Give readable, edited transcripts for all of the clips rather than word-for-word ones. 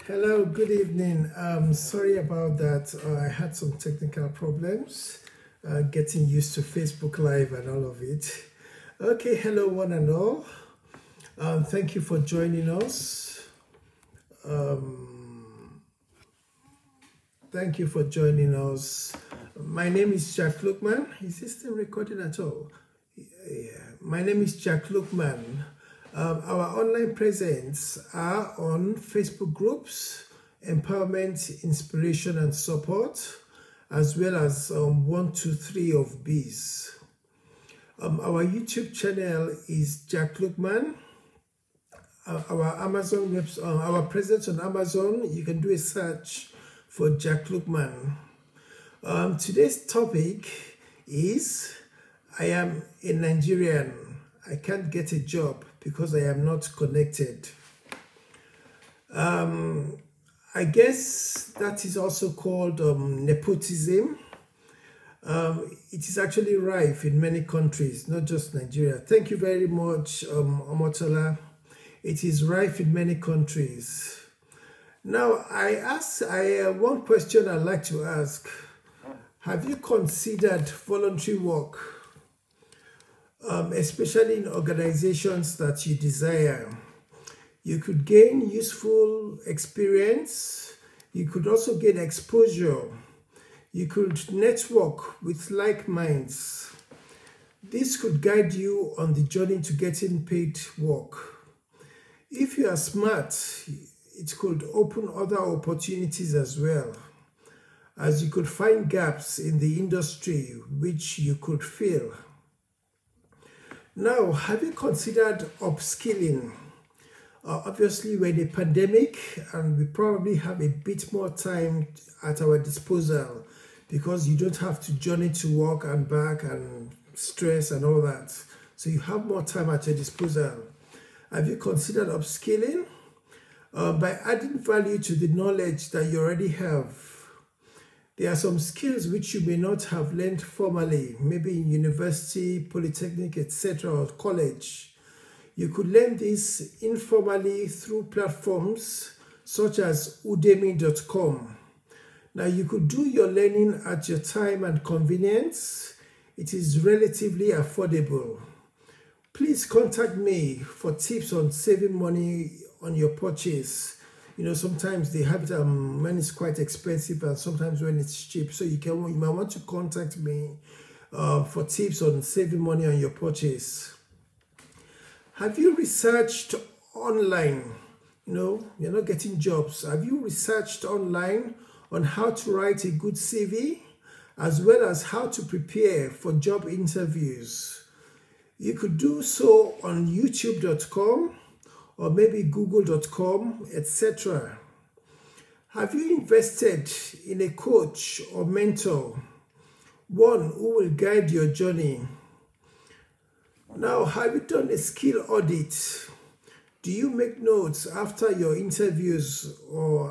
Hello, good evening. Sorry about that. I had some technical problems getting used to Facebook Live and all of it. Okay, hello, one and all. Thank you for joining us. Thank you for joining us. My name is Jack Lookman. Is this still recording at all? Yeah. My name is Jack Lookman. Our online presence are on Facebook groups, empowerment, inspiration, and support, as well as 123 of Bees. Our YouTube channel is Jack Lookman. Our Amazon website, our presence on Amazon, you can do a search for Jack Lookman. Today's topic is I am a Nigerian. I can't get a job because I am not connected. I guess that is also called nepotism. It is actually rife in many countries, not just Nigeria. Thank you very much, Omotola. It is rife in many countries. Now, one question I'd like to ask. Have you considered voluntary work? Especially in organizations that you desire. You could gain useful experience. You could also gain exposure. You could network with like minds. This could guide you on the journey to getting paid work. If you are smart, it could open other opportunities as well, as you could find gaps in the industry which you could fill. Now, have you considered upskilling? Obviously, we're in a pandemic and we probably have a bit more time at our disposal because you don't have to journey to work and back and stress and all that. So you have more time at your disposal. Have you considered upskilling? By adding value to the knowledge that you already have. There are some skills which you may not have learned formally, maybe in university, polytechnic, etc., or college. You could learn this informally through platforms such as udemy.com. Now, you could do your learning at your time and convenience. It is relatively affordable. Please contact me for tips on saving money on your purchase. You know, sometimes they have it when it's quite expensive and sometimes when it's cheap. So you might want to contact me for tips on saving money on your purchase. Have you researched online? You know, you're not getting jobs. Have you researched online on how to write a good CV as well as how to prepare for job interviews? You could do so on youtube.com or maybe google.com, etc. Have you invested in a coach or mentor, one who will guide your journey? Now, have you done a skill audit? Do you make notes after your interviews or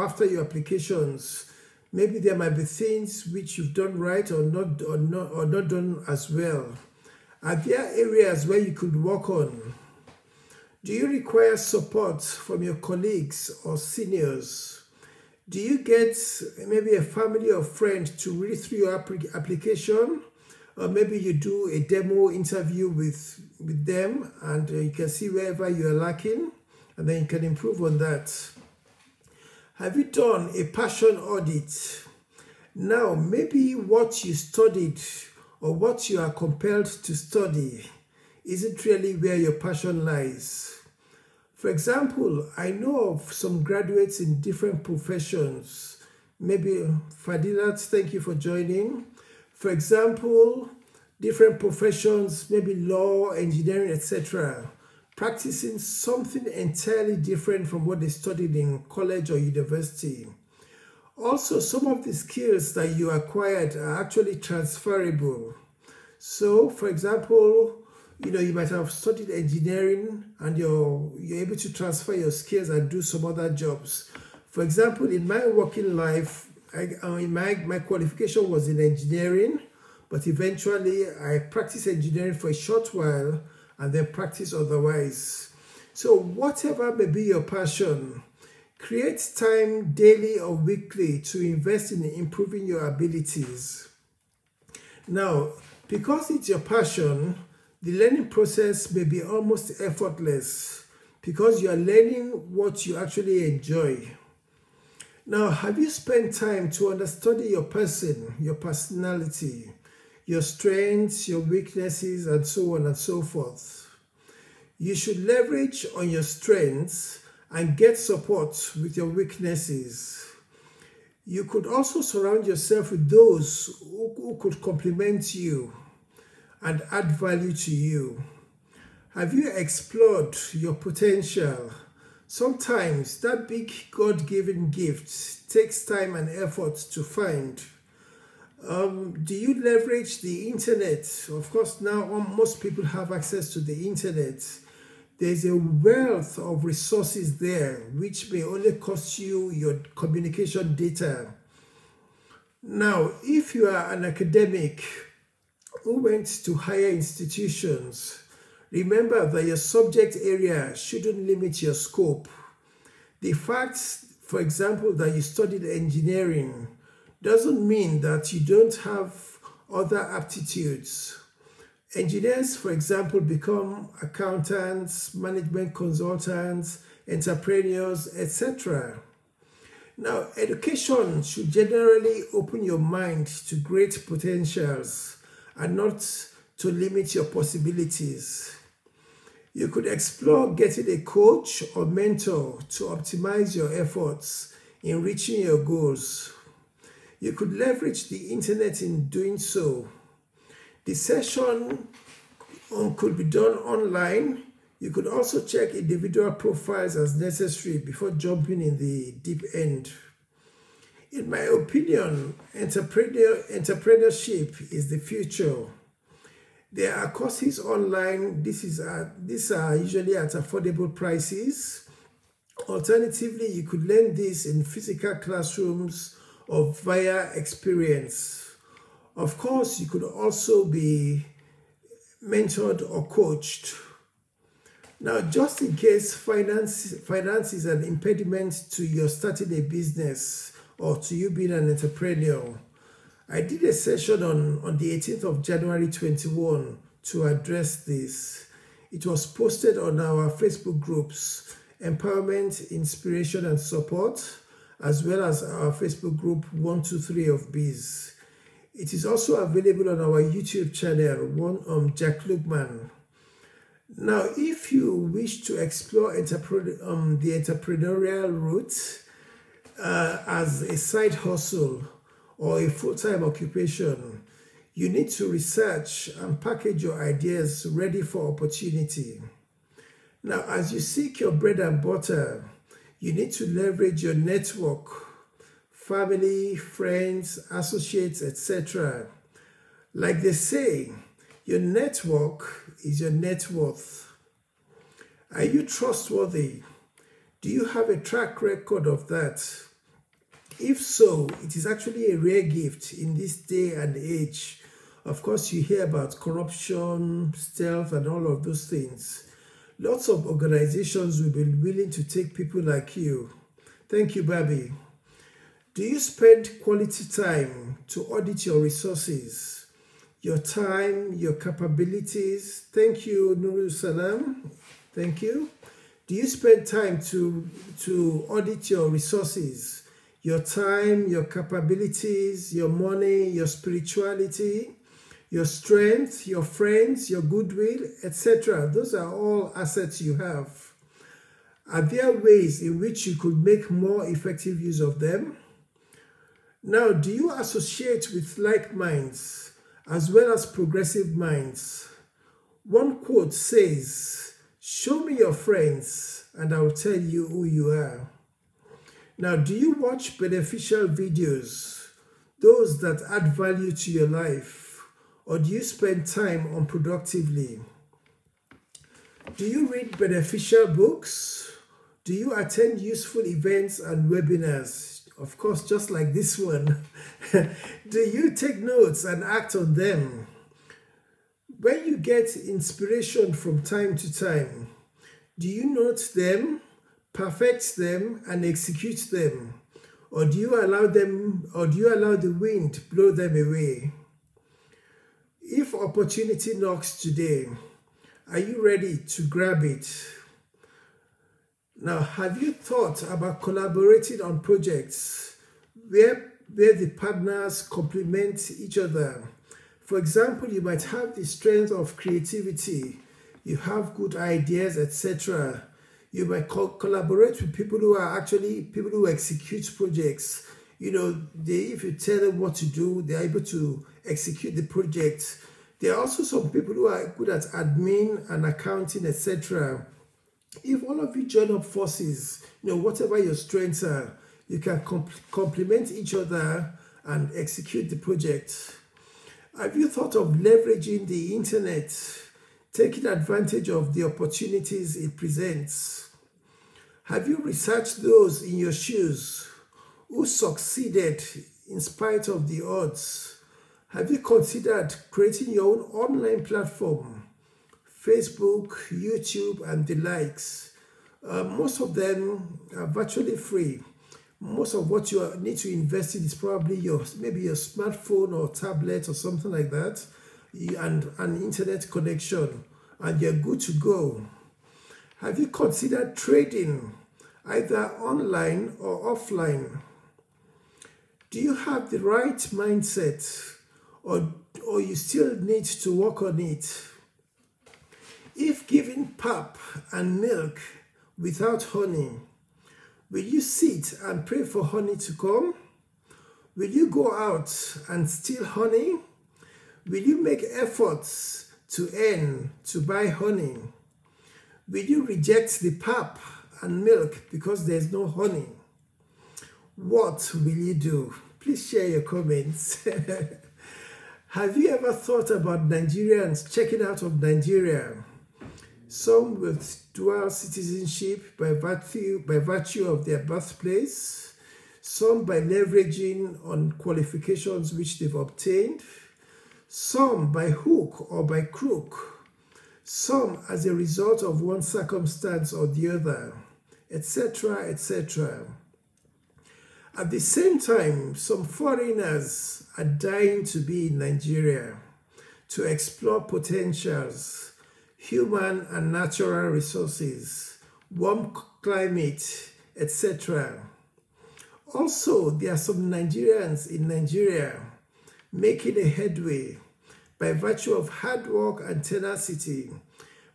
after your applications? Maybe there might be things which you've done right or not done as well. Are there areas where you could work on? Do you require support from your colleagues or seniors? Do you get maybe a family or friend to read through your application? Or maybe you do a demo interview with them and you can see wherever you are lacking and then you can improve on that. Have you done a passion audit? Now, maybe what you studied or what you are compelled to study isn't really where your passion lies. For example, I know of some graduates in different professions. Maybe Fadilat, thank you for joining. For example, different professions, maybe law, engineering, etc., practicing something entirely different from what they studied in college or university. Also, some of the skills that you acquired are actually transferable. So, for example, you might have studied engineering and you're able to transfer your skills and do some other jobs. For example, in my working life, my qualification was in engineering, but eventually I practiced engineering for a short while and then practiced otherwise. So whatever may be your passion, Create time daily or weekly to invest in improving your abilities. Now, because it's your passion, the learning process may be almost effortless because you are learning what you actually enjoy. Now, have you spent time to understudy your person, your personality, your strengths, your weaknesses, and so on and so forth? You should leverage on your strengths and get support with your weaknesses. You could also surround yourself with those who could complement you and add value to you. Have you explored your potential? Sometimes that big God-given gift takes time and effort to find. Do you leverage the internet? Of course, now most people have access to the internet. There's a wealth of resources there which may only cost you your communication data. Now, if you are an academic who went to higher institutions, remember that your subject area shouldn't limit your scope. The fact, for example, that you studied engineering doesn't mean that you don't have other aptitudes. Engineers, for example, become accountants, management consultants, entrepreneurs, etc. Now, education should generally open your mind to great potentials and not to limit your possibilities. You could explore getting a coach or mentor to optimize your efforts in reaching your goals. You could leverage the internet in doing so. The session could be done online. You could also check individual profiles as necessary before jumping in the deep end. In my opinion, entrepreneurship is the future. There are courses online. These are usually at affordable prices. Alternatively, you could learn this in physical classrooms or via experience. Of course, you could also be mentored or coached. Now, just in case finance is an impediment to your starting a business or to you being an entrepreneur, I did a session on the 18th of January 21 to address this. It was posted on our Facebook groups, Empowerment, Inspiration and Support, as well as our Facebook group 123 of Biz. It is also available on our YouTube channel, Jack Lookman. Now, if you wish to explore the entrepreneurial route as a side hustle or a full-time occupation, you need to research and package your ideas ready for opportunity. Now, as you seek your bread and butter, you need to leverage your network, family, friends, associates, etc. Like they say, your network is your net worth. Are you trustworthy? Do you have a track record of that? If so, it is actually a rare gift in this day and age. Of course, you hear about corruption, stealth, and all of those things. Lots of organizations will be willing to take people like you. Thank you, Babi. Do you spend quality time to audit your resources, your time, your capabilities? Thank you, Nurul Salam. Thank you. Do you spend time to audit your resources, your time, your capabilities, your money, your spirituality, your strength, your friends, your goodwill, etc.? Those are all assets you have. Are there ways in which you could make more effective use of them? Now, do you associate with like minds as well as progressive minds? One quote says, "Show me your friends and I will tell you who you are." Now, do you watch beneficial videos, those that add value to your life, or do you spend time unproductively? Do you read beneficial books? Do you attend useful events and webinars? Of course, just like this one. Do you take notes and act on them? When you get inspiration from time to time, do you note them, perfect them and execute them? Or do you allow the wind blow them away? If opportunity knocks today, are you ready to grab it? Now, have you thought about collaborating on projects where the partners complement each other? For example, you might have the strength of creativity, you have good ideas, etc. You might collaborate with people who are actually people who execute projects. If you tell them what to do, they're able to execute the project. There are also some people who are good at admin and accounting, etc. If all of you join up forces, whatever your strengths are, you can complement each other and execute the project. Have you thought of leveraging the internet, taking advantage of the opportunities it presents? Have you researched those in your shoes who succeeded in spite of the odds? Have you considered creating your own online platform? Facebook, YouTube, and the likes. Most of them are virtually free. Most of what you need to invest in is probably maybe your smartphone or tablet or something like that, and an internet connection, and you're good to go. Have you considered trading, either online or offline? Do you have the right mindset, or you still need to work on it? If given pap and milk without honey, will you sit and pray for honey to come? Will you go out and steal honey? Will you make efforts to buy honey? Will you reject the pap and milk because there's no honey? What will you do? Please share your comments. Have you ever thought about Nigerians checking out of Nigeria? Some with dual citizenship by virtue of their birthplace, some by leveraging on qualifications which they've obtained, some by hook or by crook, some as a result of one circumstance or the other, etc., etc. At the same time, some foreigners are dying to be in Nigeria, to explore potentials, human and natural resources, warm climate, etc. Also, there are some Nigerians in Nigeria making a headway by virtue of hard work and tenacity,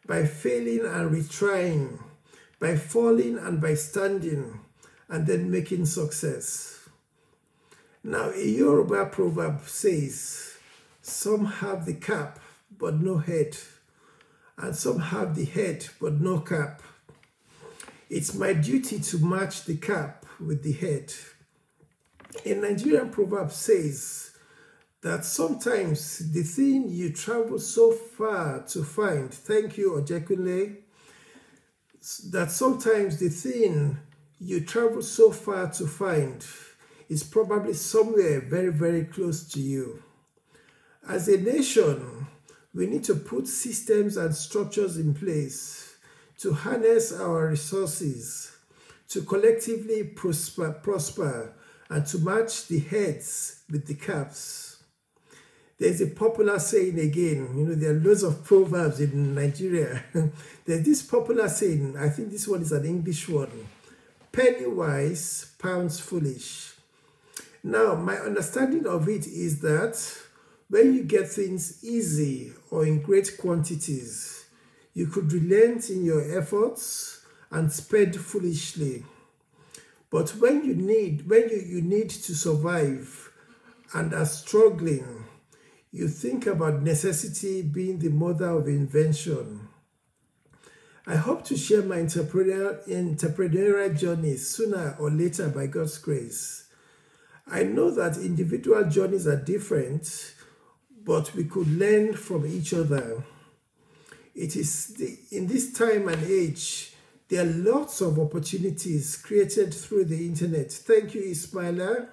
by failing and retrying, by falling and by standing, and then making success. Now, a Yoruba proverb says, some have the cap but no head, and some have the head but no cap. It's my duty to match the cap with the head. A Nigerian proverb says that sometimes the thing you travel so far to find, thank you, Ojekunle, that sometimes the thing you travel so far to find is probably somewhere very, very close to you. As a nation, we need to put systems and structures in place to harness our resources, to collectively prosper, and to match the heads with the caps. There's a popular saying again, there are loads of proverbs in Nigeria. There's this popular saying, I think this one is an English one, penny wise, pounds foolish. Now, my understanding of it is that when you get things easy or in great quantities, you could relent in your efforts and spend foolishly. But when you need to survive and are struggling, you think about necessity being the mother of invention. I hope to share my entrepreneurial journey sooner or later by God's grace. I know that individual journeys are different, but we could learn from each other. In this time and age, there are lots of opportunities created through the internet. Thank you, Ismaila.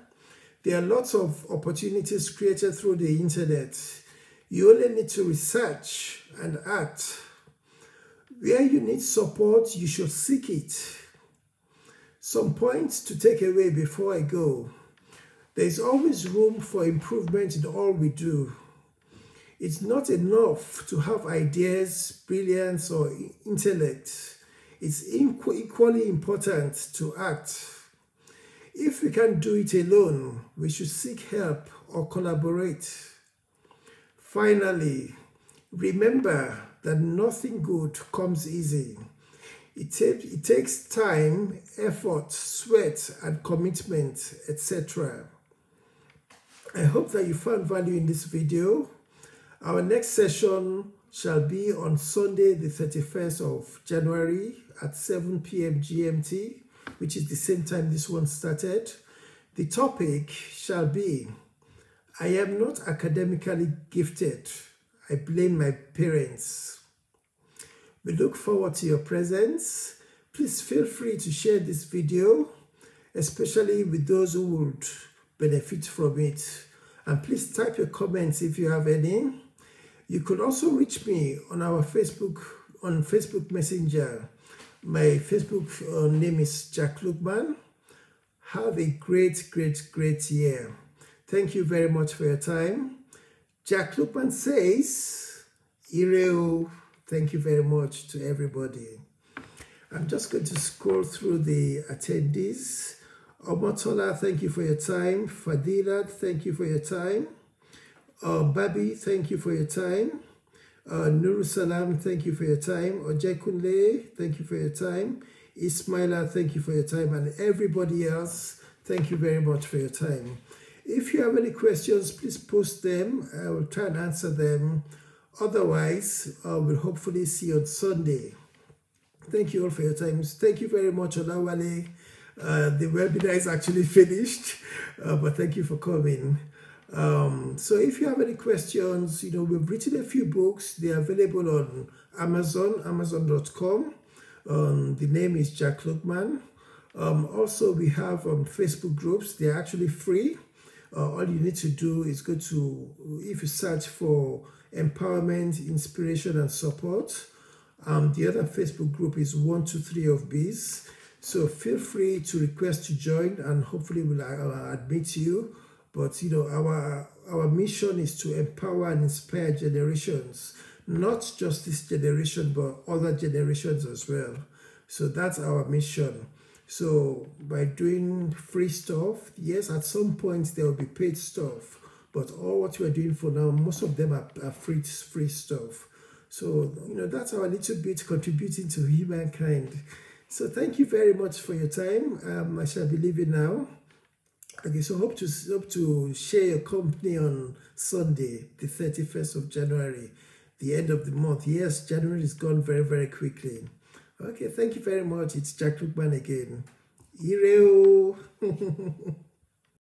There are lots of opportunities created through the internet. You only need to research and act. Where you need support, you should seek it. Some points to take away before I go. There is always room for improvement in all we do. It's not enough to have ideas, brilliance, or intellect. It's equally important to act. If we can't do it alone, we should seek help or collaborate. Finally, remember that nothing good comes easy. It takes time, effort, sweat, and commitment, etc. I hope that you found value in this video. Our next session shall be on Sunday, the 31st of January at 7 p.m. GMT, which is the same time this one started. The topic shall be, I am not academically gifted. I blame my parents. We look forward to your presence. Please feel free to share this video, especially with those who would benefit from it. And please type your comments if you have any. You could also reach me on our Facebook Messenger. My Facebook name is Jack Lookman. Have a great year. Thank you very much for your time. Jack Lookman says, Ireo. Thank you very much to everybody. I'm just going to scroll through the attendees. Omotola, thank you for your time. Fadila, thank you for your time. Babi, thank you for your time. Nurusalam, thank you for your time. Ojekunle, thank you for your time. Ismaila, thank you for your time. And everybody else, thank you very much for your time. If you have any questions, please post them. I will try and answer them. Otherwise, we'll hopefully see you on Sunday. Thank you all for your time. Thank you very much, Olawale. The webinar is actually finished, but thank you for coming. So if you have any questions, we've written a few books. They are available on Amazon, amazon.com. The name is Jack Lookman. Also, we have Facebook groups. They're actually free. All you need to do is go to, if you search for empowerment, inspiration, and support. The other Facebook group is 123 of Bees. So feel free to request to join, and hopefully we'll admit you. But our mission is to empower and inspire generations, not just this generation, but other generations as well. So that's our mission. So by doing free stuff, yes, at some point there will be paid stuff, but all what we're doing for now, most of them are free stuff. So that's our little bit contributing to humankind. So thank you very much for your time. I shall be leaving now. Okay, so hope to share your company on Sunday, the 31st of January, the end of the month. Yes, January is gone very quickly. Okay, thank you very much. It's Jack Lookman again. Ireo.